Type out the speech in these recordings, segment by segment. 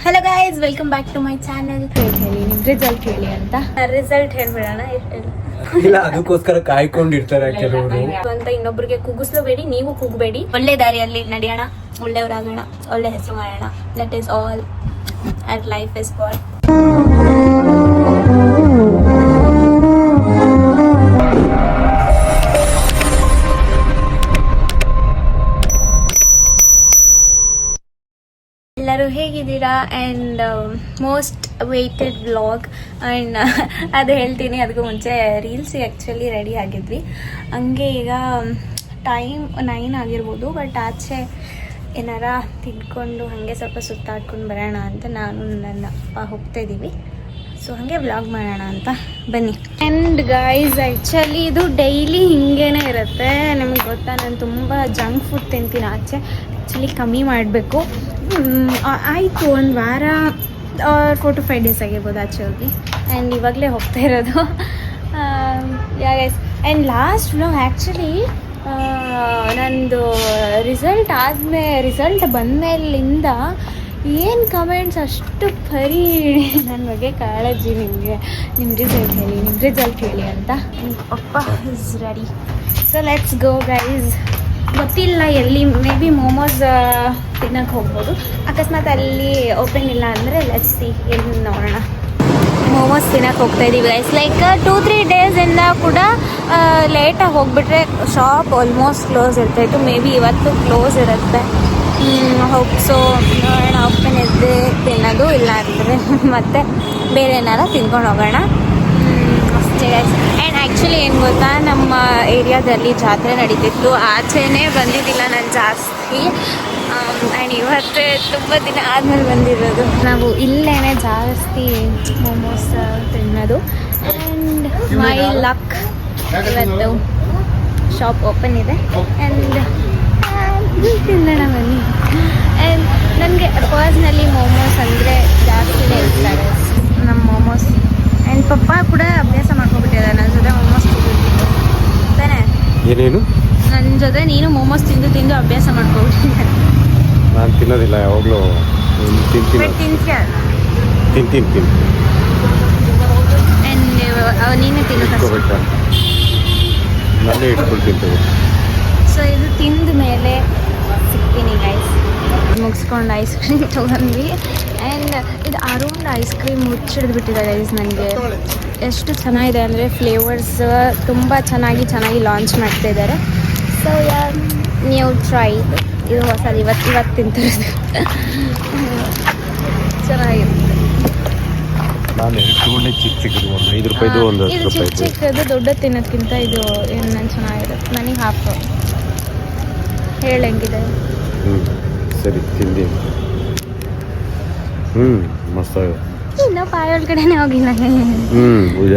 Hello guys, welcome back to my channel. ಹೇಳಿ ನಿಮ್ result ಹೇಳಿ ಅಂತ. ರಿಸಲ್ಟ್ ಹೇಳ್ಬಿಡೋಣ. ಇಲ್ಲ, ಅದಕ್ಕೋಸ್ಕರ ಕಾಯ್ಕೊಂಡಿರ್ತಾರೆ ಕೆಲವರು ಅಂತ. ಇನ್ನೊಬ್ರಿಗೆ ಕುಗ್ಗಿಸ್ಲಬೇಡಿ, ನೀವು ಕುಗ್ಬೇಡಿ. ಒಳ್ಳೆ ದಾರಿಯಲ್ಲಿ ನಡೆಯೋಣ, ಒಳ್ಳೆಯವರಾಗೋಣ, ಒಳ್ಳೆ ಹೆಸರು ಮಾಡೋಣ. That is all and life is god. ಎಲ್ಲರೂ ಹೇಗಿದ್ದೀರಾ? And most weighted vlog. And ಅದು ಹೇಳ್ತೀನಿ, ಅದಕ್ಕೂ ಮುಂಚೆ ರೀಲ್ಸಿಗೆ ಆ್ಯಕ್ಚುಲಿ ರೆಡಿ ಆಗಿದ್ವಿ. ಹಂಗೆ ಈಗ ಟೈಮ್ 9 ಆಗಿರ್ಬೋದು, ಬಟ್ ಆಚೆ ಏನಾರ ತಿನ್ಕೊಂಡು ಹಾಗೆ ಸ್ವಲ್ಪ ಸುತ್ತಾಡ್ಕೊಂಡು ಬರೋಣ ಅಂತ ನಾನು ನನ್ನ ಅಪ್ಪ ಹೋಗ್ತಾ ಇದ್ದೀವಿ. ಸೊ ಹಾಗೆ ವ್ಲಾಗ್ ಮಾಡೋಣ ಅಂತ ಬನ್ನಿ. ಆ್ಯಂಡ್ ಗೈಸ್, ಆ್ಯಕ್ಚುಲಿ ಇದು ಡೈಲಿ ಹಿಂಗೇನೆ ಇರುತ್ತೆ. ನಿಮಗೆ ಗೊತ್ತಾ, ನಾನು ತುಂಬ ಜಂಕ್ ಫುಡ್ ತಿಂತೀನಿ ಆಚೆ. ಆ್ಯಕ್ಚುಲಿ ಕಮ್ಮಿ ಮಾಡಬೇಕು. ಆಯಿತು, ಒಂದು ವಾರ 4 to 5 days ಆಗಿರ್ಬೋದು ಆಚೆ ಹೋಗಿ. ಆ್ಯಂಡ್ ಇವಾಗಲೇ ಹೋಗ್ತಾ ಇರೋದು. Guys, and last vlog actually ನಂದು ರಿಸಲ್ಟ್ ಬಂದಮೇಲಿಂದ ಏನು ಕಮೆಂಟ್ಸ್ ಅಷ್ಟು ಬರೀ ನನ್ನ ಬಗ್ಗೆ ಕಾಳಜಿ. ನಿಮ್ಮ ರಿಸಲ್ಟ್ ಹೇಳಿ ಅಂತ. ಅಪ್ಪ is ready. So let's go guys. ಗೊತ್ತಿಲ್ಲ ಎಲ್ಲಿ, ಮೇ ಬಿ ಮೋಮೋಸ್ ತಿನ್ನೋಕ್ಕೆ ಹೋಗ್ಬೋದು. ಅಕಸ್ಮಾತ್ ಅಲ್ಲಿ ಓಪನ್ ಇಲ್ಲ ಅಂದರೆ ಲೆಟ್ಸ್ ಸಿ, ಎಲ್ಲಿ ನೋಡೋಣ. ಮೋಮೋಸ್ ತಿನ್ನೋಕ್ಕೆ ಹೋಗ್ತಾ ಇದ್ದೀವಿ ಗೈಸ್. ಲೈಕ್ 2-3 ಡೇಸಿಂದ ಕೂಡ ಲೇಟಾಗಿ ಹೋಗಿಬಿಟ್ರೆ ಶಾಪ್ ಆಲ್ಮೋಸ್ಟ್ ಕ್ಲೋಸ್ ಇರ್ತಾಯಿತ್ತು. ಮೇ ಬಿ ಇವತ್ತು ಕ್ಲೋಸ್ ಇರುತ್ತೆ. ಹೋಗಿ ಸೊ ನೋಡೋಣ, ಓಪನ್ ಇದ್ದರೆ ತಿನ್ನೋದು, ಇಲ್ಲ ಅಂದರೆ ಮತ್ತೆ ಬೇರೆ ಏನಾರ ತಿನ್ಕೊಂಡು ಹೋಗೋಣ ಅಷ್ಟೇ ಗೈಸ್. ಆ್ಯಂಡ್ ಆ್ಯಕ್ಚುಲಿ ಏನು ಗೊತ್ತಾ, ನಮ್ಮ ಏರಿಯಾದಲ್ಲಿ ಜಾತ್ರೆ ನಡೀತಿತ್ತು. ಆಚೆನೇ ಬಂದಿದ್ದಿಲ್ಲ ನಾನು ಜಾಸ್ತಿ. ಆ್ಯಂಡ್ ಇವತ್ತೇ ತುಂಬ ದಿನ ಆದಮೇಲೆ ಬಂದಿರೋದು. ನಾವು ಇಲ್ಲೇ ಜಾಸ್ತಿ ಮೋಮೋಸ್ ತಿನ್ನೋದು. ಆ್ಯಂಡ್ ಮೈ ಲಕ್, ಇವತ್ತು ಶಾಪ್ ಓಪನ್ ಇದೆ. ಆ್ಯಂಡ್ ತಿನ್ನೋಣ ಬನ್ನಿ. ಆ್ಯಂಡ್ ನನಗೆ ಪರ್ಸ್ನಲಿ ಮೋಮೋಸ್ ಅಂದರೆ ಜಾಸ್ತಿನೇ ಇಷ್ಟ ನಮ್ಮ ಮೋಮೋಸ್. ಆ್ಯಂಡ್ ಪಪ್ಪ ಕೂಡ ಅಭ್ಯಾಸ ಮಾಡ್ಕೊಬಿಟ್ಟಿದ್ದಾರೆ ನನ್ನ ಜೊತೆ ಮೋಮೋಸ್ ತಿಂದು ತಾನೇ. ಏನೇನು ನನ್ನ ಜೊತೆ ನೀನು ಮೋಮೋಸ್ ತಿಂದು ಅಭ್ಯಾಸ ಮಾಡ್ಕೊಬಿಟ್ಟಿದ್ದಾರೆ. ನಾನು ತಿನ್ನೋದಿಲ್ಲ, ಯಾವಾಗಲೂ ತಿಂತೀನಿ. ಆ್ಯಂಡ್ ನೀನೇ ತಿನ್ನೋದು, ನಾನೇ ಇಟ್ಕೊಳ್ತೀನಿ. ಸೊ ಇದು ತಿಂದ ಮೇಲೆ ಸಿಗ್ತೀನಿ ಗೈಸ್. ಮುಗಿಸ್ಕೊಂಡು ಐಸ್ ಕ್ರೀಮ್ ತೊಗೊಂಡ್ವಿ. ಆ್ಯಂಡ್ ಇದು ಅರೌಂಡ್ ಐಸ್ ಕ್ರೀಮ್ ಮುಚ್ಚಿಡ್ದುಬಿಟ್ಟಿದೆ ಗೈಸ್. ನನಗೆ ಎಷ್ಟು ಚೆನ್ನಾಗಿದೆ ಅಂದರೆ ಫ್ಲೇವರ್ಸ್ ತುಂಬ ಚೆನ್ನಾಗಿ ಲಾಂಚ್ ಮಾಡ್ತಾಯಿದ್ದಾರೆ. ಸೊ ನೀವು ಟ್ರೈ. ಇದು ಹೊಸದು, ಇವತ್ತು ತಿಂತಿರೋದು. ಚೆನ್ನಾಗಿರುತ್ತೆ. ಇದು ಚಿಕ್ಕದು ದೊಡ್ಡ ತಿನ್ನೋದ್ಕಿಂತ ಇದು ಏನು ಚೆನ್ನಾಗಿರುತ್ತೆ. ನನಗೆ ಹಾಫ್ ಹೇಳಿ ಹೆಂಗಿದೆ. ಸರಿ, ತಿಂದಿ. ಮಸ್ತ್. ಇನ್ನು ಪಾಯ ಒಳಗಡೆನೇ ಹೋಗಿಲ್ಲ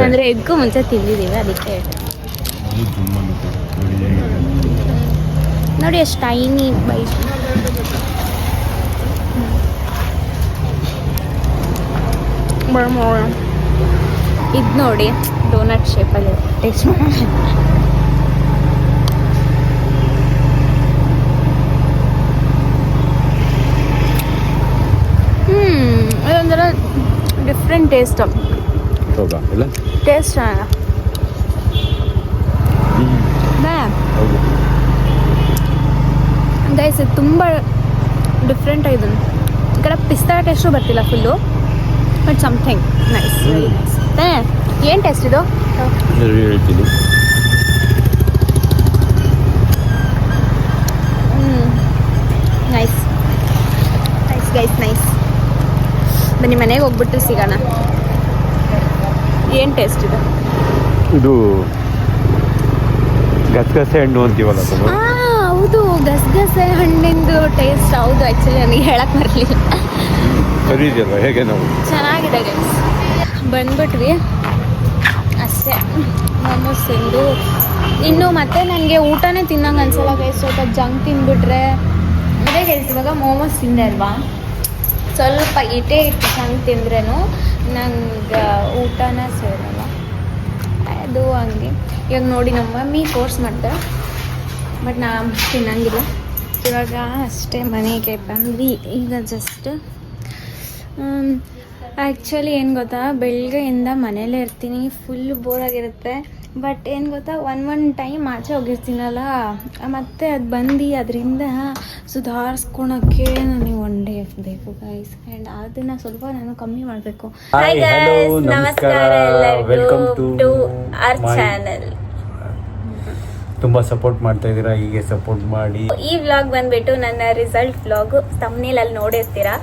ಅಂದರೆ ಎಗ್ಗೂ ಮುಂಚೆ ತಿಂದಿದ್ದೀವಿ, ಅದಕ್ಕೆ ನೋಡಿ ಎಷ್ಟು ಟೈನಿ ಬೈಟ್. ಇದು ನೋಡಿ ಡೋನಟ್ ಶೇಪಲ್ಲಿ ಟೇಸ್ಟ್ ಮಾಡೋಣ. ಇದೊಂಥರ ಡಿಫ್ರೆಂಟ್ ಟೇಸ್ಟ್. ಟೇಸ್ಟ್ ಗೈಸ್, ಇದು ತುಂಬ ಡಿಫ್ರೆಂಟ್ ಆಗಿದೆ. ಈ ಕಡೆ ಪಿಸ್ತಾ ಟೇಸ್ಟು ಬರ್ತಿಲ್ಲ full, but something nice, very nice. ಏನು ಟೇಸ್ಟ್ ಇದು? Nice nice guys, nice. ಬನ್ನಿ ಮನೆಗೆ ಹೋಗ್ಬಿಟ್ಟು ಸಿಗೋಣ. ಏನು ಟೇಸ್ಟ್ ಇದೆ? ಇದು ಗಸಗಸೆ ಹಣ್ಣು ಅಂತೀವಲ್ಲ. ಹೌದು, ಗಸಗಸೆ ಹಣ್ಣಿಂದು ಟೇಸ್ಟ್. ಹೌದು, ಆ್ಯಕ್ಚುಲಿ ನನಗೆ ಹೇಳಕ್ಕೆ ಬರಲಿಲ್ಲ. ಹೇಗೆ ನಾವು ಚೆನ್ನಾಗಿದೆ ಗೈಸ್. ಬಂದ್ಬಿಟ್ವಿ ಅಷ್ಟೇ ಮೋಮೋಸ್ ತಿಂದು. ಇನ್ನು ಮತ್ತೆ ನನಗೆ ಊಟನೇ ತಿನ್ನಂಗೆ ಅನ್ಸಲ್ಲ ಗೈಸ್. ಸ್ವಲ್ಪ ಜಂಕ್ ತಿಂದ್ಬಿಟ್ರೆ ಅದೇ ಗೈಸ್. ಇವಾಗ ಮೋಮೋಸ್ ತಿಂದೆ ಅಲ್ವಾ, ಸ್ವಲ್ಪ ಇಟ್ಟೆ ಜಂಕ್ ತಿಂದ್ರೂ ನಂಗೆ ಊಟನ ಸೇರಲ್ಲ. ಅದು ಹಂಗೆ. ಇವಾಗ ನೋಡಿ, ನಮ್ಮ ಮಮ್ಮಿ ಫೋರ್ಸ್ ಮಾಡ್ತಾರೆ, ಬಟ್ ನಾ ತಿನ್ನಂಗಿಲ್ಲ. ಇವಾಗ ಅಷ್ಟೇ ಮನೆಗೆ ಬಂದ್ವಿ. ಈಗ ಜಸ್ಟ್ ಆ್ಯಕ್ಚುಲಿ ಏನು ಗೊತ್ತಾ, ಬೆಳಗ್ಗೆಯಿಂದ ಮನೇಲೇ ಇರ್ತೀನಿ, ಫುಲ್ ಬೋರಾಗಿರುತ್ತೆ. ಬಟ್ ಏನು ಗೊತ್ತಾ, ಒನ್ ಟೈಮ್ ಆಚೆ ಹೋಗಿರ್ತೀನಲ್ಲ, ಮತ್ತೆ ಅದು ಬಂದು ಅದರಿಂದ ಸುಧಾರಿಸ್ಕೊಳಕ್ಕೆ ನನಗೆ ಒನ್ ಡೇ ಬೇಕು ಗೈಸ್. ಆ್ಯಂಡ್ ಅದನ್ನು ಸ್ವಲ್ಪ ನಾನು ಕಮ್ಮಿ ಮಾಡಬೇಕು. ಹಾಯ್ ಗೈಸ್, ನಮಸ್ಕಾರ ಎಲ್ಲರಿಗೂ ಟು ಅವರ್ ಚಾನಲ್. ತುಂಬ ಸಪೋರ್ಟ್ ಮಾಡ್ತಾ ಇದ್ದೀರಾ, ಹೀಗೆ ಸಪೋರ್ಟ್ ಮಾಡಿ. ಈ ವ್ಲಾಗ್ ಬಂದ್ಬಿಟ್ಟು ನನ್ನ ರಿಸಲ್ಟ್ ವ್ಲಾಗ್. ತಮ್ನೇಲಲ್ಲಿ ನೋಡಿರ್ತೀರಾ,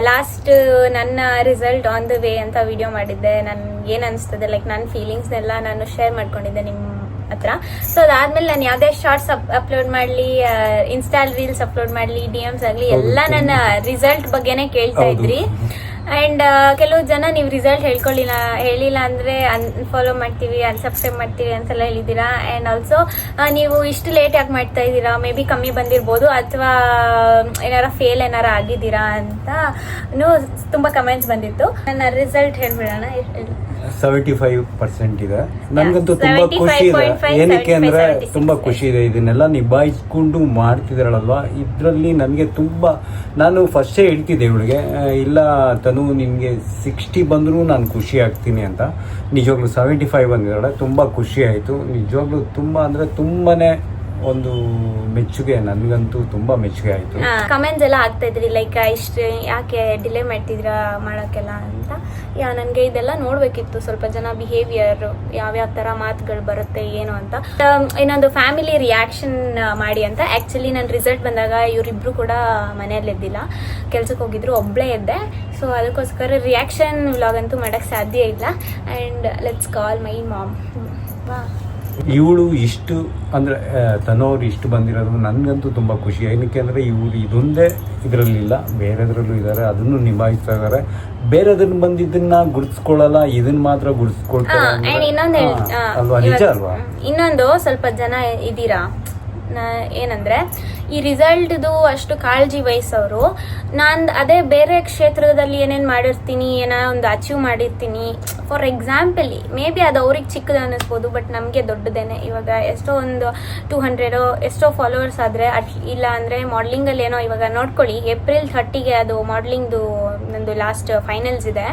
ಲಾಸ್ಟ್ ನನ್ನ ರಿಸಲ್ಟ್ ಆನ್ ದ ವೇ ಅಂತ ವಿಡಿಯೋ ಮಾಡಿದ್ದೆ. ನನ್ಗೆ ಏನು ಅನಿಸ್ತದೆ, ಲೈಕ್ ನನ್ನ ಫೀಲಿಂಗ್ಸ್ನೆಲ್ಲ ನಾನು ಶೇರ್ ಮಾಡ್ಕೊಂಡಿದ್ದೆ ನಿಮ್ಮ ಹತ್ರ. ಸೊ ಅದಾದ್ಮೇಲೆ ನಾನು ಯಾವುದೇ ಶಾರ್ಟ್ಸ್ ಅಪ್ಲೋಡ್ ಮಾಡಲಿ, ಇನ್ಸ್ಟಾಲ್ ರೀಲ್ಸ್ ಅಪ್ಲೋಡ್ ಮಾಡಲಿ, DMs ಆಗಲಿ, ಎಲ್ಲ ನನ್ನ ರಿಸಲ್ಟ್ ಬಗ್ಗೆನೇ ಕೇಳ್ತಾ ಇದ್ರಿ. ಆ್ಯಂಡ್ ಕೆಲವು ಜನ ನೀವು ರಿಸಲ್ಟ್ ಹೇಳಿಲ್ಲ ಅಂದರೆ ಅನ್ಫಾಲೋ ಮಾಡ್ತೀವಿ, ಅನ್ಸಬ್ಸ್ಕ್ರೈಬ್ ಮಾಡ್ತೀವಿ ಅಂತೆಲ್ಲ ಹೇಳಿದ್ದೀರಾ. ಆ್ಯಂಡ್ ಆಲ್ಸೋ ನೀವು ಇಷ್ಟು ಲೇಟ್ ಯಾಕೆ ಮಾಡ್ತಾ ಇದ್ದೀರಾ, ಮೇ ಬಿ ಕಮ್ಮಿ ಬಂದಿರ್ಬೋದು, ಅಥವಾ ಏನಾರ ಫೇಲ್ ಏನಾರ ಆಗಿದ್ದೀರಾ ಅಂತ ತುಂಬ ಕಮೆಂಟ್ಸ್ ಬಂದಿತ್ತು. ನನ್ನ ರಿಸಲ್ಟ್ ಹೇಳ್ಬಿಡೋಣ. 75% ಇದೆ. ನನಗಂತೂ ತುಂಬಾ ಖುಷಿ ಇದೆ. ಏನಕ್ಕೆ ಅಂದ್ರೆ ತುಂಬಾ ಖುಷಿ ಇದೆ, ಇದನ್ನೆಲ್ಲ ನಿಭಾಯಿಸ್ಕೊಂಡು ಮಾಡ್ತಿದಾರಲ್ವಾ, ಇದರಲ್ಲಿ ನನಗೆ ತುಂಬಾ, ನಾನು ಫಸ್ಟೇ ಹೇಳ್ತಿದ್ದೆ ಇವಳಿಗೆ, ಇಲ್ಲ ತನು ನಿನ್ಗೆ 60 ಬಂದರೂ ನಾನು ಖುಷಿ ಆಗ್ತೀನಿ ಅಂತ. ನಿಜವಾಗ್ಲೂ 75 ಬಂದಿದ್ದಾಳೆ, ತುಂಬಾ ಖುಷಿ ಆಯ್ತು. ನಿಜವಾಗ್ಲೂ ತುಂಬಾ ಅಂದ್ರೆ ತುಂಬಾನೇ ಒಂದು ಮೆಚ್ಚುಗೆ, ನನಗಂತೂ ತುಂಬಾ ಮೆಚ್ಚುಗೆ ಆಯ್ತು. ಕಮೆಂಟ್ಸ್ ಎಲ್ಲ ಆಗ್ತಾ ಇದ್ರಿ, ಲೈಕ್ ಇಷ್ಟು ಯಾಕೆ ಡಿಲೇ ಮಾಡ್ತಿದ್ರಾ ಮಾಡೋಕ್ಕೆಲ್ಲ ಅಂತ. ನನಗೆ ಇದೆಲ್ಲ ನೋಡ್ಬೇಕಿತ್ತು, ಸ್ವಲ್ಪ ಜನ ಬಿಹೇವಿಯರ್, ಯಾವ್ಯಾವ ತರ ಮಾತುಗಳು ಬರುತ್ತೆ ಏನು ಅಂತ. ಇನ್ನೊಂದು ಫ್ಯಾಮಿಲಿ ರಿಯಾಕ್ಷನ್ ಮಾಡಿ ಅಂತ. ಆಕ್ಚುಲಿ ನನ್ನ ರಿಸಲ್ಟ್ ಬಂದಾಗ ಇವರಿಬ್ರು ಕೂಡ ಮನೆಯಲ್ಲಿದ್ದಿಲ್ಲ, ಕೆಲ್ಸಕ್ಕೆ ಹೋಗಿದ್ರು, ಒಬ್ಳೇ ಇದ್ದೆ. ಸೊ ಅದಕ್ಕೋಸ್ಕರ ರಿಯಾಕ್ಷನ್ ವ್ಲಾಗ್ ಅಂತೂ ಮಾಡಕ್ ಸಾಧ್ಯ ಇಲ್ಲ. And let's call my mom. ಇವಳು ಇಷ್ಟು ಅಂದ್ರೆ ತನ್ನೋರು ಇಷ್ಟು ಬಂದಿರೋದು ನನಗಂತೂ ತುಂಬಾ ಖುಷಿ. ಏನಕ್ಕೆ ಅಂದ್ರೆ ಇವರು ಇದೊಂದೇ ಇದರಲ್ಲಿಲ್ಲ, ಬೇರೆದ್ರಲ್ಲೂ ಇದ್ದಾರೆ, ಅದನ್ನು ನಿಭಾಯಿಸ್ತಾ ಇದ್ದಾರೆ. ಬೇರೆದನ್ನ ಬಂದಿದ್ದನ್ನ ಗುರ್ತಿಸ್ಕೊಳ್ಳಲ್ಲ, ಇದನ್ನ ಮಾತ್ರ ಗುರ್ತಿಸ್ಕೊಳ್ತಾರೆ ಅಲ್ವಾ? ನಿಜ ಅಲ್ವಾ? ಇನ್ನೊಂದು ಸ್ವಲ್ಪ ಜನ ಇದೀರಾ ಏನಂದ್ರೆ, ಈ ರಿಸಲ್ಟ್ದು ಅಷ್ಟು ಕಾಳಜಿ ವಹಿಸೋರು. ನಾನು ಅದೇ ಬೇರೆ ಕ್ಷೇತ್ರದಲ್ಲಿ ಏನೇನು ಮಾಡಿರ್ತೀನಿ, ಏನೋ ಒಂದು ಅಚೀವ್ ಮಾಡಿರ್ತೀನಿ, ಫಾರ್ ಎಕ್ಸಾಂಪಲ್ ಮೇ ಬಿ ಅದು ಅವ್ರಿಗೆ ಚಿಕ್ಕದು ಅನ್ನಿಸ್ಬೋದು, ಬಟ್ ನಮಗೆ ದೊಡ್ಡದೇನೆ. ಇವಾಗ ಎಷ್ಟೋ ಒಂದು 200 ಎಷ್ಟೋ ಫಾಲೋವರ್ಸ್ ಆದರೆ, ಇಲ್ಲ ಅಂದರೆ ಮಾಡಲಿಂಗಲ್ಲಿ ಏನೋ, ಇವಾಗ ನೋಡ್ಕೊಳ್ಳಿ, ಏಪ್ರಿಲ್ 30ಗೆ ಅದು ಮಾಡಲಿಂಗ್ದು ನಂದು ಲಾಸ್ಟ್ ಫೈನಲ್ಸ್ ಇದೆ,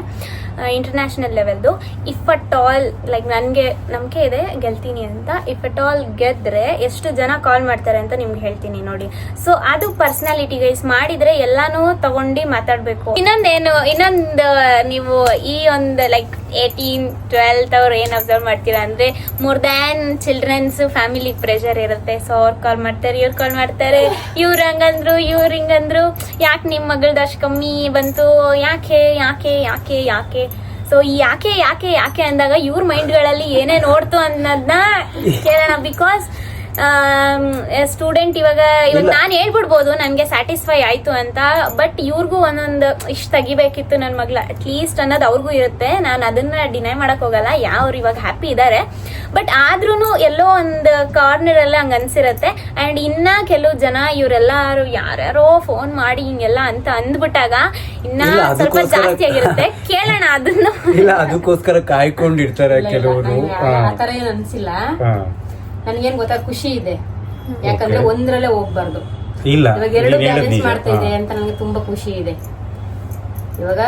ಇಂಟರ್ನ್ಯಾಷನಲ್ ಲೆವೆಲ್ದು. ಇಫ್ ಅಟ್ ಆಲ್ ಲೈಕ್ ನನಗೆ ನಂಬಿಕೆ ಇದೆ ಗೆಲ್ತೀನಿ ಅಂತ. ಇಫ್ ಅಟ್ ಆಲ್ ಗೆದ್ರೆ ಎಷ್ಟು ಜನ ಕಾಲ್ ಮಾಡ್ತಾರೆ ಅಂತ ನಿಮ್ಗೆ ಹೇಳ್ತೀನಿ ನೋಡಿ. ಸೊ ಅದು ಪರ್ಸನಾಲಿಟಿ ಗೈಸ್. ಮಾಡಿದ್ರೆ ಎಲ್ಲಾನು ತಗೊಂಡು ಮಾತಾಡ್ಬೇಕು. ಇನ್ನೊಂದು ನೀವು ಈ ಒಂದು ಲೈಕ್ 18, 12 ಅವ್ರು ಏನ್ ಅಬ್ಸರ್ವ್ ಮಾಡ್ತೀರಾ ಅಂದ್ರೆ, more than children's family pressure ಇರುತ್ತೆ. ಸೊ ಅವ್ರು ಕಾಲ್ ಮಾಡ್ತಾರೆ, ಇವ್ರು ಕಾಲ್ ಮಾಡ್ತಾರೆ, ಇವ್ರು ಹಂಗಂದ್ರು, ಇವ್ರು ಹಿಂಗಂದ್ರು, ಯಾಕೆ ನಿಮ್ ಮಗಳದ್ದು ಅಷ್ಟು ಕಮ್ಮಿ ಬಂತು, ಯಾಕೆ ಯಾಕೆ ಯಾಕೆ ಯಾಕೆ. ಸೊ ಈ ಯಾಕೆ ಯಾಕೆ ಯಾಕೆ ಅಂದಾಗ ಇವ್ರ ಮೈಂಡ್ಗಳಲ್ಲಿ ಏನೇ ನೋಡ್ತು ಅನ್ನೋದನ್ನ ಕೇಳೋಣ. ಬಿಕಾಸ್ ಸ್ಟೂಡೆಂಟ್ ಇವಾಗ ನಾನು ಹೇಳ್ಬಿಡ್ಬೋದು ನನಗೆ ಸ್ಯಾಟಿಸ್ಫೈ ಆಯ್ತು ಅಂತ, ಬಟ್ ಇವ್ರಿಗೂ ಒಂದೊಂದು ಇಷ್ಟು ತೆಗಿಬೇಕಿತ್ತು ನನ್ನ ಮಗ್ಳ ಅಟ್ಲೀಸ್ಟ್ ಅನ್ನೋದು ಅವ್ರಿಗೂ ಇರುತ್ತೆ. ನಾನು ಅದನ್ನ ಡಿನೈ ಮಾಡಕ್ ಹೋಗಲ್ಲ. ಯಾವ್ರು ಇವಾಗ ಹ್ಯಾಪಿ ಇದ್ದಾರೆ, ಬಟ್ ಆದ್ರೂ ಎಲ್ಲೋ ಒಂದು ಕಾರ್ನರ್ ಎಲ್ಲ ಹಂಗ ಅನ್ಸಿರತ್ತೆ. ಅಂಡ್ ಇನ್ನ ಕೆಲವು ಜನ ಇವರೆಲ್ಲಾರು ಯಾರ್ಯಾರೋ ಫೋನ್ ಮಾಡಿ ಹಿಂಗೆಲ್ಲ ಅಂತ ಅಂದ್ಬಿಟ್ಟಾಗ ಇನ್ನ ಸ್ವಲ್ಪ ಜಾಸ್ತಿ ಆಗಿರುತ್ತೆ. ಕೇಳೋಣ ಅದನ್ನು. ಇಲ್ಲ, ಅದಕ್ಕೋಸ್ಕರ ಕಾಯ್ಕೊಂಡಿರ್ತಾರೆ ಕೆಲವರು. ಆತರ ಏನು ಅನ್ಸಿಲ್ಲ. ನನ್ಗೇನ್ ಗೊತ್ತಾ, ಖುಷಿ ಇದೆ. ಯಾಕಂದ್ರೆ ಒಂದ್ರಲ್ಲೇ ಹೋಗ್ಬಾರ್ದು. ಇಲ್ಲ, ಇವಾಗ 2 ಬ್ಯಾಲೆನ್ಸ್ ಮಾಡ್ತಾ ಇದೆ ಅಂತ ನನಗೆ ತುಂಬಾ ಖುಷಿ ಇದೆ. ಇವಾಗ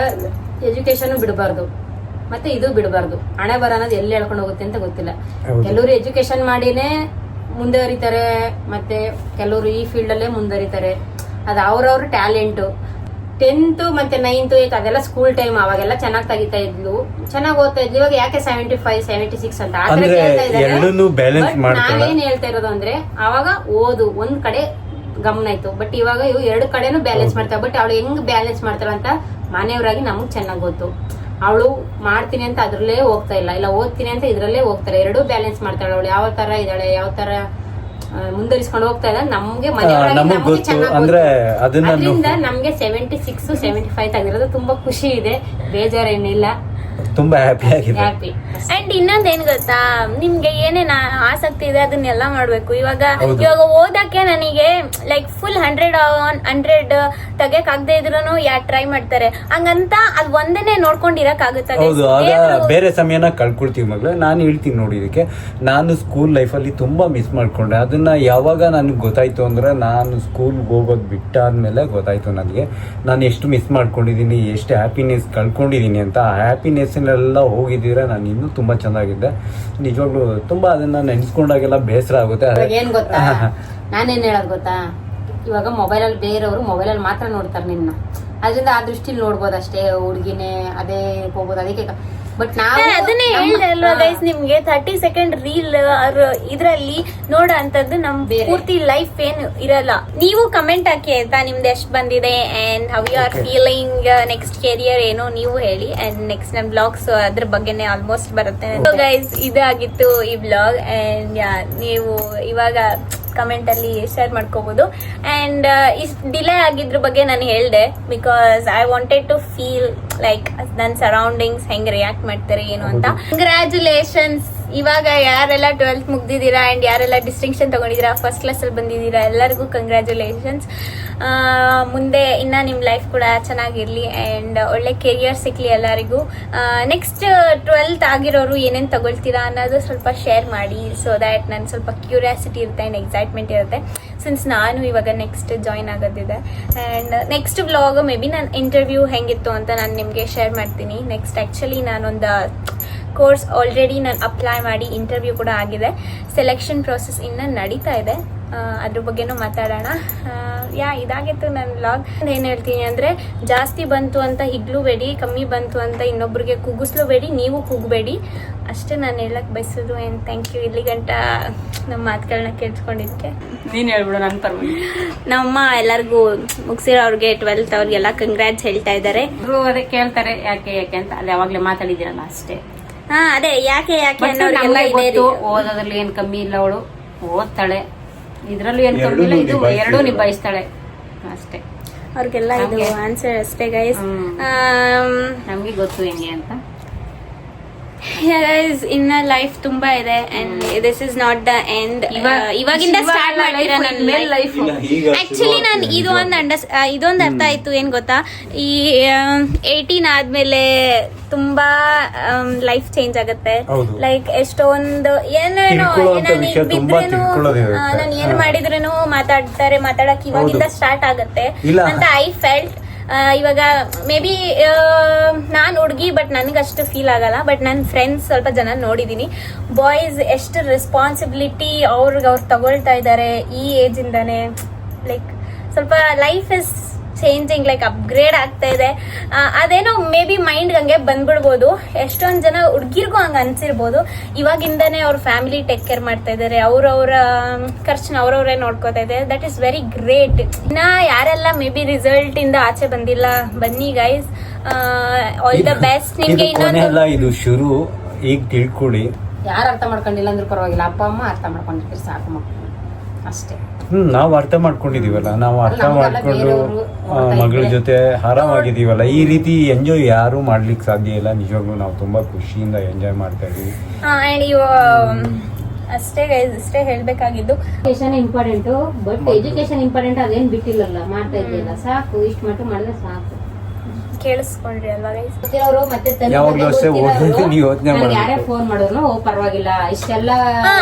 ಎಜುಕೇಶನ್ ಬಿಡಬಾರ್ದು, ಮತ್ತೆ ಇದು ಬಿಡಬಾರ್ದು. ಹಣೆ ಬರ ಅನ್ನೋದು ಎಲ್ಲಿ ಹೇಳ್ಕೊಂಡು ಹೋಗುತ್ತೆ ಅಂತ ಗೊತ್ತಿಲ್ಲ. ಕೆಲವರು ಎಜುಕೇಶನ್ ಮಾಡಿನೇ ಮುಂದುವರಿತಾರೆ, ಮತ್ತೆ ಕೆಲವರು ಈ ಫೀಲ್ಡ್ ಅಲ್ಲೇ ಮುಂದುವರಿತಾರೆ. ಅದು ಅವ್ರವ್ರ ಟ್ಯಾಲೆಂಟ್. 10th ಮತ್ತೆ 9th 8th ಅದೆಲ್ಲ ಸ್ಕೂಲ್ ಟೈಮ್, ಅವಾಗೆಲ್ಲ ಚೆನ್ನಾಗಿ ತೆಗಿತಾ ಇದ್ಲು, ಚೆನ್ನಾಗಿ ಓದ್ತಾ ಇದ್ಲು. ಇವಾಗ ಯಾಕೆ 75, 76 ಅಂತ ಆತರ ಕೇಳ್ತಾ ಇದ್ದಾರೆ. ನಾವೇನ್ ಹೇಳ್ತಾ ಇರೋದು ಅಂದ್ರೆ, ಅವಾಗ ಓದು ಒಂದ್ ಕಡೆ ಗಮನ ಇತ್ತು, ಬಟ್ ಇವಾಗ ಇವು 2 ಕಡೆನೂ ಬ್ಯಾಲೆನ್ಸ್ ಮಾಡ್ತಾಳೆ. ಬಟ್ ಅವಳು ಹೆಂಗ್ ಬ್ಯಾಲೆನ್ಸ್ ಮಾಡ್ತಾಳ ಅಂತ ಮನೆಯವರಾಗಿ ನಮಗ್ ಚೆನ್ನಾಗ್ ಗೊತ್ತು. ಅವಳು ಮಾಡ್ತೀನಿ ಅಂತ ಅದ್ರಲ್ಲೇ ಹೋಗ್ತಾ ಇಲ್ಲ ಓದ್ತೀನಿ ಅಂತ ಇದ್ರಲ್ಲೇ ಹೋಗ್ತಾರೆ. 2 ಬ್ಯಾಲೆನ್ಸ್ ಮಾಡ್ತಾಳೆ. ಅವಳು ಯಾವ ತರ ಇದ್ದಾಳೆ, ಯಾವ ತರ ಮುಂದುವರಿಸ್ಕೊಂಡು ಹೋಗ್ತಾ ಇದ್ದಾರೆ ನಮ್ಗೆ ಮನೆಯವರಾಗಿ ಅದರಿಂದ ನಮ್ಗೆ 76, 75 ತೆಗೆದಿರೋದು ತುಂಬಾ ಖುಷಿ ಇದೆ. ಬೇಜಾರೇನಿಲ್ಲ. ತುಂಬಾ ಹ್ಯಾಪಿ ಆಗಿದೆ. ಹ್ಯಾಪಿ. ಅಂಡ್ ಇನ್ನೊಂದೇನ್ ಗೊತ್ತಾ, ನಿಮ್ಗೆ ಏನೇನ್ ಆಸಕ್ತಿ ಇದೆ ಅದನ್ನೆಲ್ಲ ಮಾಡ್ಬೇಕು. ಇವಾಗ ಹೌದು. ಓದಕ್ಕೆ ನನಗೆ ಲೈಕ್ ಫುಲ್ 100 ತೆಗಿಯಕ್ ಆಗದೆ ಇದ್ರು ಟ್ರೈ ಮಾಡ್ತಾರೆ. ಹಂಗಂತ ಅದ್ ಒಂದನೇ ನೋಡ್ಕೊಂಡಿರಕ್ ಆಗುತ್ತೆ. ಹೌದು, ಆಗ ಬೇರೆ ಸಮಯನ ಕಳ್ಕೊಳ್ತೀವಿ ಮಗಳು. ನಾನು ಹೇಳ್ತೀನಿ ನೋಡಿ, ಇದಕ್ಕೆ ನಾನು ಸ್ಕೂಲ್ ಲೈಫಲ್ಲಿ ತುಂಬಾ ಮಿಸ್ ಮಾಡ್ಕೊಂಡೆ. ಅದನ್ನ ಯಾವಾಗ ನನಗೆ ಗೊತ್ತಾಯ್ತು ಅಂದ್ರೆ, ನಾನು ಸ್ಕೂಲ್ಗೆ ಹೋಗೋದು ಬಿಟ್ಟಾದ್ಮೇಲೆ ಗೊತ್ತಾಯ್ತು ನನಗೆ ನಾನು ಎಷ್ಟು ಮಿಸ್ ಮಾಡ್ಕೊಂಡಿದ್ದೀನಿ, ಎಷ್ಟು ಹ್ಯಾಪಿನೆಸ್ ಕಳ್ಕೊಂಡಿದ್ದೀನಿ ಅಂತ. ಆ ಹ್ಯಾಪಿನೆಸ್ನೆಲ್ಲ ಹೋಗಿದ್ದೀರಾ ನಾನು ಇನ್ನೂ ತುಂಬಾ ಚೆನ್ನಾಗಿದ್ದೆ. ನಿಜವಾಗ್ಲೂ ತುಂಬಾ ಅದನ್ನ ನೆನೆಸ್ಕೊಂಡಾಗೆಲ್ಲ ಬೇಸರ ಆಗುತ್ತೆ. ಇವಾಗ ಏನ್ ಗೊತ್ತಾ, ನಾನೇನ್ ಹೇಳೋದು ಗೊತ್ತಾ, ಇವಾಗ ಮೊಬೈಲಲ್ಲಿ ಬೇರೆಯವರು ಮೊಬೈಲಲ್ಲಿ ಮಾತ್ರ ನೋಡ್ತಾರೆ ನಿನ್ನ, ಅದರಿಂದ ಆ ದೃಷ್ಟಿಲಿ ನೋಡ್ಬೋದು ಅಷ್ಟೇ. ಹುಡುಗಿನೇ ಅದೇ ಹೋಗ್ಬೋದು. ಅದಕ್ಕೆ ಬಟ್ ನಾವು ಅದನ್ನೇ ಹೇಳ್ದೆ ಅಲ್ವಾ ಗೈಸ್, ನಿಮ್ಗೆ 30 ಸೆಕೆಂಡ್ ರೀಲ್ ಇದ್ರಲ್ಲಿ ನೋಡೋ ಅಂತದ್ದು ನಮ್ ಪೂರ್ತಿ ಲೈಫ್ ಏನು ಇರಲ್ಲ. ನೀವು ಕಮೆಂಟ್ ಹಾಕಿ ಆಯ್ತಾ, ನಿಮ್ದು ಎಷ್ಟು ಬಂದಿದೆ and how you are feeling, next career ಏನು ನೀವು ಹೇಳಿ. ಅಂಡ್ ನೆಕ್ಸ್ಟ್ ನಮ್ ಬ್ಲಾಗ್ಸ್ ಅದ್ರ ಬಗ್ಗೆನೆ ಆಲ್ಮೋಸ್ಟ್ ಬರುತ್ತೆ. ಸೊ ಗೈಸ್, ಇದಾಗಿತ್ತು ಈ ಬ್ಲಾಗ್. ಅಂಡ್ ನೀವು ಇವಾಗ ಕಮೆಂಟ್ ಅಲ್ಲಿ ಶೇರ್ ಮಾಡ್ಕೋಬಹುದು. ಅಂಡ್ ಇಷ್ಟು ಡಿಲೇ ಆಗಿದ್ರ ಬಗ್ಗೆ ನಾನು ಹೇಳ್ದೆ, because I wanted to feel like ನನ್ನ ಸರೌಂಡಿಂಗ್ಸ್ ಹೆಂಗ್ ರಿಯಾಕ್ಟ್ ಮಾಡ್ತಾರೆ ಏನು ಅಂತ. ಕಂಗ್ರ್ಯಾಚುಲೇಷನ್ಸ್. ಇವಾಗ ಯಾರೆಲ್ಲ 12th ಮುಗ್ದಿದ್ದೀರಾ ಅಂಡ್ ಯಾರೆಲ್ಲ ಡಿಸ್ಟಿಂಕ್ಷನ್ ತಗೊಂಡಿದ್ದೀರಾ, ಫಸ್ಟ್ ಕ್ಲಾಸ್ ಅಲ್ಲಿ ಬಂದಿದ್ದೀರಾ, ಎಲ್ಲರಿಗೂ ಕಂಗ್ರ್ಯಾಚುಲೇಷನ್ಸ್. ಮುಂದೆ ಇನ್ನ ನಿಮ್ ಲೈಫ್ ಕೂಡ ಚೆನ್ನಾಗಿರ್ಲಿ ಅಂಡ್ ಒಳ್ಳೆ ಕೆರಿಯರ್ ಸಿಕ್ಲಿ ಎಲ್ಲರಿಗೂ. ನೆಕ್ಸ್ಟ್ 12th ಆಗಿರೋರು ಏನೇನ್ ತಗೊಳ್ತೀರಾ ಅನ್ನೋದು ಸ್ವಲ್ಪ ಶೇರ್ ಮಾಡಿ, ಸೊ ದ್ಯಾಟ್ ನನ್ ಸ್ವಲ್ಪ ಕ್ಯೂರಿಯಾಸಿಟಿ ಇರುತ್ತೆ ಅಂಡ್ ಎಕ್ಸೈಟ್ಮೆಂಟ್ ಇರುತ್ತೆ, ಸಿನ್ಸ್ ನಾನು ಇವಾಗ ನೆಕ್ಸ್ಟ್ ಜಾಯಿನ್ ಆಗೋದಿದೆ. And next vlog maybe ನಾನು ಇಂಟರ್ವ್ಯೂ ಹೆಂಗಿತ್ತು ಅಂತ ನಾನು ನಿಮಗೆ ಶೇರ್ ಮಾಡ್ತೀನಿ. ನೆಕ್ಸ್ಟ್ ಆಕ್ಚುಲಿ ನಾನೊಂದು ಕೋರ್ಸ್ ಆಲ್ರೆಡಿ ನಾನು ಅಪ್ಲೈ ಮಾಡಿ ಇಂಟರ್ವ್ಯೂ ಕೂಡ ಆಗಿದೆ. ಸೆಲೆಕ್ಷನ್ ಪ್ರೋಸೆಸ್ ಇನ್ನು ನಡೀತಾ ಇದೆ, ಅದ್ರ ಬಗ್ಗೆನೂ ಮಾತಾಡೋಣ. ಇದಾಗಿತ್ತು ನನ್ನ ವ್ಲಾಗ್. ಏನು ಹೇಳ್ತೀನಿ ಅಂದರೆ, ಜಾಸ್ತಿ ಬಂತು ಅಂತ ಹಿಗ್ಲೂಬೇಡಿ, ಕಮ್ಮಿ ಬಂತು ಅಂತ ಇನ್ನೊಬ್ರಿಗೆ ಕುಗ್ಗಿಸ್ಲೂಬೇಡಿ, ನೀವು ಕುಗ್ಬೇಡಿ ಅಷ್ಟೇ ನಾನು ಹೇಳಕ್ ಬಯಸೋದು. ಆ್ಯಂಡ್ ಥ್ಯಾಂಕ್ ಯು ಇಲ್ಲಿ ಗಂಟ ನಮ್ಮ ಮಾತುಗಳನ್ನ ಕೇಳಿಸ್ಕೊಂಡಿದ್ದಕ್ಕೆ. ನೀನ್ ಹೇಳ್ಬಿಡು, ನನ್ ಪರವಾಗಿ. ನಮ್ಮ ಎಲ್ಲರಿಗೂ ಮುಗಿಸಿರೋ ಅವ್ರಿಗೆ 12th ಅವ್ರಿಗೆಲ್ಲ ಕಂಗ್ರಾಟ್ಸ್ ಹೇಳ್ತಾ ಇದ್ದಾರೆ. ಅದೇ ಕೇಳ್ತಾರೆ ಯಾಕೆ ಯಾಕೆ ಅಂತ, ಅಲ್ಲಿ ಯಾವಾಗ್ಲೇ ಮಾತಾಡಿದಿರಲ್ಲ ಅಷ್ಟೇ. ಅದೇ ಯಾಕೆ ನಮ್ಗೆ ಗೊತ್ತು, ಓದೋದ್ರಲ್ಲಿ ಏನ್ ಕಮ್ಮಿ ಇಲ್ಲ, ಅವಳು ಓದ್ತಾಳೆ, ಇದ್ರಲ್ಲೂ ಏನ್ ಕಮ್ಮಿ ಇಲ್ಲ, ಇದು ಎರಡೂ ನಿಭಾಯಿಸ್ತಾಳೆ ಅಷ್ಟೇ. ಅವ್ರಿಗೆಲ್ಲ ಇದು ಆನ್ಸರ್ ಅಷ್ಟೇ ಗೈಸ್. ನಮ್ಗೆ ಗೊತ್ತು ಹೆಂಗೆ ಅಂತ. ಇನ್ನ ಲೈಫ್ ತುಂಬಾ ಇದೆ and this is not the end. ಇವಾಗಿಂದ ಸ್ಟಾರ್ಟ್ ಮಾಡ್ತೀರಾ ನನ್ನ ಲೈಫ್. ಆಕ್ಚುಲಿ ನಾನು ಇದೊಂದು ಅರ್ಥ ಆಯ್ತು. ಏನ್ ಗೊತ್ತಾ, ಈ 18 ಆದ್ಮೇಲೆ ತುಂಬಾ ಲೈಫ್ ಚೇಂಜ್ ಆಗುತ್ತೆ. ಲೈಕ್ ಎಷ್ಟೊಂದು ಏನೇನೋ ನಾನು ಏನ್ ಮಾಡಿದ್ರೂ ಮಾತಾಡಕ್ ಇವಾಗಿಂದ ಸ್ಟಾರ್ಟ್ ಆಗುತ್ತೆ ಅಂತ ಐ ಫೆಲ್ಟ್. ಇವಾಗ ಮೇ ಬಿ ನಾನು ಹುಡುಗಿ, ಬಟ್ ನನಗಷ್ಟು ಫೀಲ್ ಆಗಲ್ಲ. ಬಟ್ ನನ್ನ ಫ್ರೆಂಡ್ಸ್ ಸ್ವಲ್ಪ ಜನ ನೋಡಿದೀನಿ, ಬಾಯ್ಸ್ ಎಷ್ಟು ರೆಸ್ಪಾನ್ಸಿಬಿಲಿಟಿ ಅವ್ರು ತಗೊಳ್ತಾ ಇದ್ದಾರೆ ಈ ಏಜ್ ಇಂದಾನೆ. ಲೈಕ್ ಸ್ವಲ್ಪ life is changing, like upgrade ಆಗ್ತಾ ಇದೆ. ಅದೇನೋ ಮೇ ಬಿ ಮೈಂಡ್ ಹಂಗೆ ಬಂದ್ಬಿಡ್ಬೋದು. ಎಷ್ಟೊಂದ್ ಜನ ಹುಡ್ಗಿರ್ಗೂ ಹಂಗ ಅನ್ಸಿರ್ಬೋದು. ಇವಾಗಿಂದಾನೇ ಅವ್ರ ಫ್ಯಾಮಿಲಿ ಟೇಕ್ ಕೇರ್ ಮಾಡ್ತಾ ಇದಾರೆ, ಅವ್ರವ್ರ ಖರ್ಚನ್ನ ಅವ್ರವ್ರೇ ನೋಡ್ಕೋತಾ ಇದ್ದಾರೆ. That is very great. ಇನ್ನ ಯಾರೆಲ್ಲ ಮೇ ಬಿ ರಿಸಲ್ಟ್ ಇಂದ ಆಚೆ ಬಂದಿಲ್ಲ, ಬನ್ನಿ ಗೈಸ್, ಆಲ್ ದ ಬೆಸ್ಟ್ ನಿಮ್ಗೆ. ಇನ್ನೊಂದು ಇದು ಶುರು, ಈಗ ತಿಳ್ಕೊಳ್ಳಿ. ಯಾರು ಅರ್ಥ ಮಾಡ್ಕೊಂಡಿಲ್ಲ ಅಂದ್ರೂ ಪರವಾಗಿಲ್ಲ, ಅಪ್ಪ ಅಮ್ಮ ಅರ್ಥ ಮಾಡ್ಕೊಂಡಿರ್ತೀರಿ ಸಾಕು ಮಕ್ಕಳು ಅಷ್ಟೇ. ನಾವು ಅರ್ಥ ಮಾಡ್ಕೊಂಡಿದೀವಲ್ಲ, ನಾವು ಅರ್ಥ ಮಾಡ್ಕೊಂಡು ಮಗಳ ಜೊತೆ ಆರಾಮಾಗಿದೀವಲ್ಲ. ಈ ರೀತಿ ಎಂಜಾಯ್ ಯಾರು ಮಾಡ್ಲಿಕ್ಕೆ ಸಾಧ್ಯ ಇಲ್ಲ. ನಿಜವಾಗ್ಲೂ ನಾವು ತುಂಬಾ ಖುಷಿಯಿಂದ ಎಂಜಾಯ್ ಮಾಡ್ತಾ ಇದೀವಿ. ಅಷ್ಟೇ ಇಷ್ಟೇ ಹೇಳ್ಬೇಕಾಗಿದ್ದು. Education important, but education important ಅದೇನ್ ಬಿಟ್ಟಿಲ್ಲ, ಮಾಡ್ತಾ ಇದ್ದಿಲ್ಲ, ಸಾಕು ಇಷ್ಟು ಮಟ್ಟ ಮಾಡಿದ್ರೆ ಸಾಕು. ಕೇಳಿಸ್ಕೊಂಡ್ರಿ ಅಲ್ವಾ ಗೈಸ್? ಮತ್ತೆ ಯಾವಾಗ್ಲೂ ಅಷ್ಟೇ ನೀವು ಯೋಚನೆ ಮಾಡಿ, ಯಾರೇ ಫೋನ್ ಮಾಡಿದ್ರು ಪರವಾಗಿಲ್ಲ ಇಷ್ಟೆಲ್ಲ.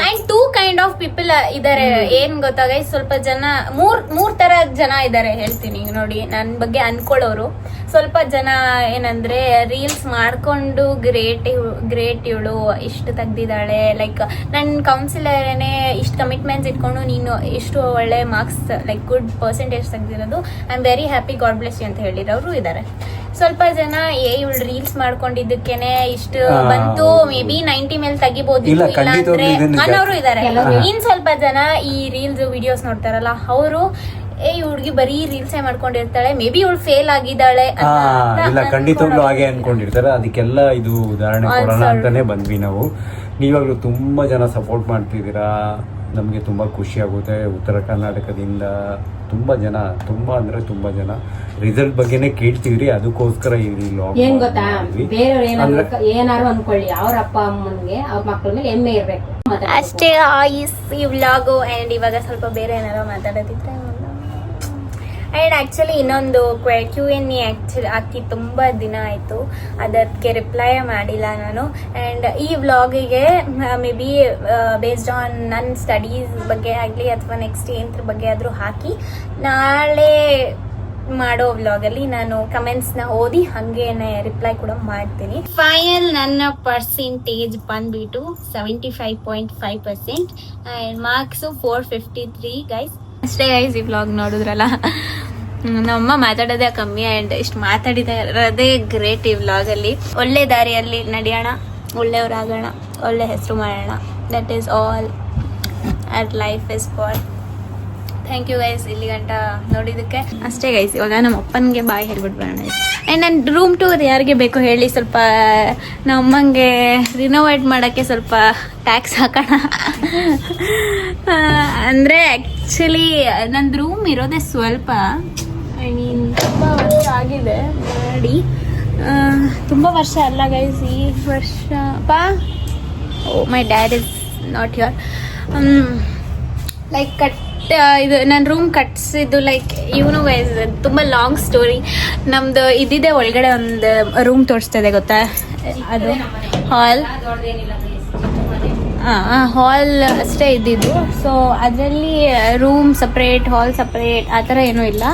ಅಂಡ್ 2 ಕೈಂಡ್ ಆಫ್ ಪೀಪಲ್ ಇದಾರೆ. ಏನ್ ಗೊತ್ತಾ ಗೈಸ್, ಸ್ವಲ್ಪ ಜನ ಮೂರ್ ತರ ಜನ ಇದಾರೆ ಹೇಳ್ತೀನಿ ನೋಡಿ ನನ್ ಬಗ್ಗೆ ಅನ್ಕೊಳ್ಳೋರು. ಸ್ವಲ್ಪ ಜನ ಏನಂದ್ರೆ ರೀಲ್ಸ್ ಮಾಡ್ಕೊಂಡು ಗ್ರೇಟ್ ಇವಳು ಇಷ್ಟು ತೆಗ್ದಿದ್ದಾಳೆ, ಲೈಕ್ ನನ್ ಕೌನ್ಸಿಲರೇನೆ ಇಷ್ಟು ಕಮಿಟ್ಮೆಂಟ್ಸ್ ಇಟ್ಕೊಂಡು ನೀನು ಇಷ್ಟು ಒಳ್ಳೆ ಮಾರ್ಕ್ಸ್ ಲೈಕ್ ಗುಡ್ ಪರ್ಸೆಂಟೇಜ್ ತೆಗ್ದಿರೋದು, I am very happy, God bless you ಅಂತ ಹೇಳಿರೋರು ಇದಾರೆ. ಸ್ವಲ್ಪ ಜನ ಇವಳು ರೀಲ್ಸ್ ಮಾಡ್ಕೊಂಡಿದ್ದಕ್ಕೇನೆ ಇಷ್ಟು ಬಂತು, ಮೇ ಬಿ 90 ಮೇಲೆ ತೆಗಿಬಹುದು ಇಲ್ಲ ಅಂದ್ರೆ ಅನ್ನೋರು ಇದಾರೆ. ಇನ್ ಸ್ವಲ್ಪ ಜನ ಈ ರೀಲ್ಸ್ ವಿಡಿಯೋಸ್ ನೋಡ್ತಾರಲ್ಲ, ಅವರು ಈ ಹುಡುಗಿ ಬರೀ ರೀಲ್ಸ್ ಮಾಡ್ಕೊಂಡಿರ್ತಾಳೆ, ಮೇ ಬಿ ಇವಳು ಫೇಲ್ ಆಗಿದ್ದಾಳೆ ಇಲ್ಲ, ಖಂಡಿತವಾಗ್ಲೂ ಹಾಗೆ ಅನ್ಕೊಂಡಿರ್ತಾರೆ. ಅದಕ್ಕೆಲ್ಲ ಇದು ಉದಾಹರಣೆ ಕೊಡೋಣ ಅಂತಾನೆ ಬಂದ್ವಿ ನಾವು. ನೀವಾಗ್ಲೂ ತುಂಬಾ ಜನ ಸಪೋರ್ಟ್ ಮಾಡ್ತಿದ್ದೀರಾ, ನಮ್ಗೆ ತುಂಬಾ ಖುಷಿ ಆಗುತ್ತೆ. ಉತ್ತರ ಕರ್ನಾಟಕದಿಂದ ತುಂಬ ಜನ ಅಂದರೆ ತುಂಬ ಜನ ರಿಸಲ್ಟ್ ಬಗ್ಗೆನೇ ಕೇಳ್ತೀವ್ರಿ, ಅದಕ್ಕೋಸ್ಕರ ಈ ಏನ್ ಗೊತ್ತಾ, ಬೇರೆಯವ್ರು ಏನಾರು ಅನ್ಕೊಳ್ಳಿ, ಅವ್ರ ಅಪ್ಪ ಅಮ್ಮನಿಗೆ ಅವ್ರ ಮಕ್ಕಳ ಮೇಲೆ ಹೆಮ್ಮೆ ಇರ್ಬೇಕು ಅಷ್ಟೇ. ಈ ವ್ಲಾಗು ಆ್ಯಂಡ್ ಇವಾಗ ಸ್ವಲ್ಪ ಬೇರೆ ಏನಾರೋ ಮಾತಾಡೋದಿದ್ರೆ. ಆ್ಯಂಡ್ ಆ್ಯಕ್ಚುಲಿ ಇನ್ನೊಂದು Q&A ಹಾಕಿ ತುಂಬ ದಿನ ಆಯಿತು, ಅದಕ್ಕೆ ರಿಪ್ಲೈ ಮಾಡಿಲ್ಲ ನಾನು. ಆ್ಯಂಡ್ ಈ ವ್ಲಾಗಿಗೆ ಮೇ ಬಿ ಬೇಸ್ಡ್ ಆನ್ ನನ್ನ ಸ್ಟಡೀಸ್ ಬಗ್ಗೆ ಆಗಲಿ ಅಥವಾ ನೆಕ್ಸ್ಟ್ ಏನದ್ರ ಬಗ್ಗೆ ಆದರೂ ಹಾಕಿ ನಾಳೆ ಮಾಡೋ ವ್ಲಾಗಲ್ಲಿ ನಾನು ಕಮೆಂಟ್ಸ್ನ ಓದಿ ಹಾಗೇನೆ ರಿಪ್ಲೈ ಕೂಡ ಮಾಡ್ತೀನಿ. ಫೈನಲ್ ನನ್ನ ಪರ್ಸೆಂಟೇಜ್ ಬಂದ್ಬಿಟ್ಟು 75.5% ಆ್ಯಂಡ್ ಮಾರ್ಕ್ಸು 453 ಗೈಸ್. ಅಷ್ಟೇ ಗೈಸ್, ಈ ವ್ಲಾಗ್ ನೋಡಿದ್ರಲ್ಲ, ನಮ್ಮಮ್ಮ ಮಾತಾಡೋದೇ ಕಮ್ಮಿ ಆ್ಯಂಡ್ ಇಷ್ಟು ಮಾತಾಡಿರೋದೇ ಗ್ರೇಟ್. ಈ ವ್ಲಾಗಲ್ಲಿ ಒಳ್ಳೆ ದಾರಿಯಲ್ಲಿ ನಡೆಯೋಣ, ಒಳ್ಳೆಯವರಾಗೋಣ, ಒಳ್ಳೆ ಹೆಸರು ಮಾಡೋಣ. That is all our life is for. Thank you guys ಇಲ್ಲಿ ಗಂಟ ನೋಡಿದ್ದಕ್ಕೆ. ಅಷ್ಟೇ ಗೈಸ್, ಇವಾಗ ನಮ್ಮ ಅಪ್ಪನಿಗೆ ಬಾಯ್ ಹೇಳ್ಬಿಟ್ಟು ಬರೋಣ. ಆ್ಯಂಡ್ ನನ್ನ ರೂಮ್ ಟೂರ್ ಯಾರಿಗೆ ಬೇಕು ಹೇಳಿ, ಸ್ವಲ್ಪ ನಮ್ಮ ಅಮ್ಮಂಗೆ ರಿನೋವೇಟ್ ಮಾಡೋಕ್ಕೆ ಸ್ವಲ್ಪ ಟ್ಯಾಕ್ಸ್ ಹಾಕೋಣ. ಅಂದರೆ ಆ್ಯಕ್ಚುಲಿ ನಂದು ರೂಮ್ ಇರೋದೇ ಸ್ವಲ್ಪ, ಐ ಮೀನ್ ತುಂಬ ವರ್ಷ ಆಗಿದೆ ಮಾಡಿ. ತುಂಬ ವರ್ಷ ಅಲ್ಲ ಗೈಸ್, ಈ ವರ್ಷ my dad is not here. Like ಇದು ನನ್ನ ರೂಮ್ ಕಟ್ಸಿದ್ದು ಲೈಕ್ ಇವನು ಗೈಸ್ ತುಂಬ ಲಾಂಗ್ ಸ್ಟೋರಿ. ನಮ್ಮದು ಇದ್ದಿದ್ದೆ ಒಳಗಡೆ ಒಂದು ರೂಮ್ ತೋರಿಸ್ತಿದೆ ಗೊತ್ತಾ, ಅದು ಹಾಲ್ ಹಾಲ್ ಅಷ್ಟೇ ಇದ್ದಿದ್ದು. ಸೊ ಅದರಲ್ಲಿ ರೂಮ್ ಸಪ್ರೇಟ್, ಹಾಲ್ ಸಪ್ರೇಟ್ ಆ ಥರ ಏನೂ ಇಲ್ಲ.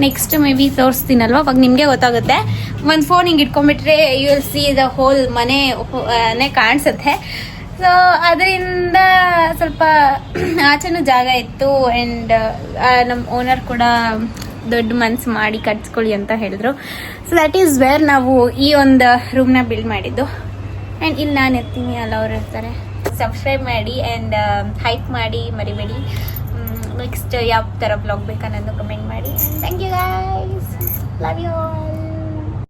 ನೆಕ್ಸ್ಟ್ ಮೇ ಬಿ ತೋರಿಸ್ತೀನಲ್ವ, ಅವಾಗ ನಿಮಗೆ ಗೊತ್ತಾಗುತ್ತೆ. ಒಂದು ಫೋನ್ ಹಿಂಗೆ ಇಟ್ಕೊಂಡ್ಬಿಟ್ರೆ you will see the whole ಮನೆ ಕಾಣಿಸುತ್ತೆ. ಸೊ ಅದರಿಂದ ಸ್ವಲ್ಪ ಆಚೆನೂ ಜಾಗ ಇತ್ತು. ಆ್ಯಂಡ್ ನಮ್ಮ ಓನರ್ ಕೂಡ ದೊಡ್ಡ ಮನ್ಸು ಮಾಡಿ ಕಟ್ಸ್ಕೊಳ್ಳಿ ಅಂತ ಹೇಳಿದ್ರು. ಸೊ ದ್ಯಾಟ್ ಈಸ್ ವೇರ್ ನಾವು ಈ ಒಂದು ರೂಮ್ನ ಬಿಲ್ಡ್ ಮಾಡಿದ್ದು. ಆ್ಯಂಡ್ ಇಲ್ಲಿ ನಾನು ಇರ್ತೀನಿ, ಅಲ್ಲ ಅವ್ರು ಇರ್ತಾರೆ. ಸಬ್ಸ್ಕ್ರೈಬ್ ಮಾಡಿ ಆ್ಯಂಡ್ ಹೈಪ್ ಮಾಡಿ ಮರಿಬೇಡಿ. ನೆಕ್ಸ್ಟ್ ಯಾವ ಥರ ಬ್ಲಾಗ್ ಬೇಕನ್ನೋದು ಕಮೆಂಟ್ ಮಾಡಿ. Thank you guys, love you all.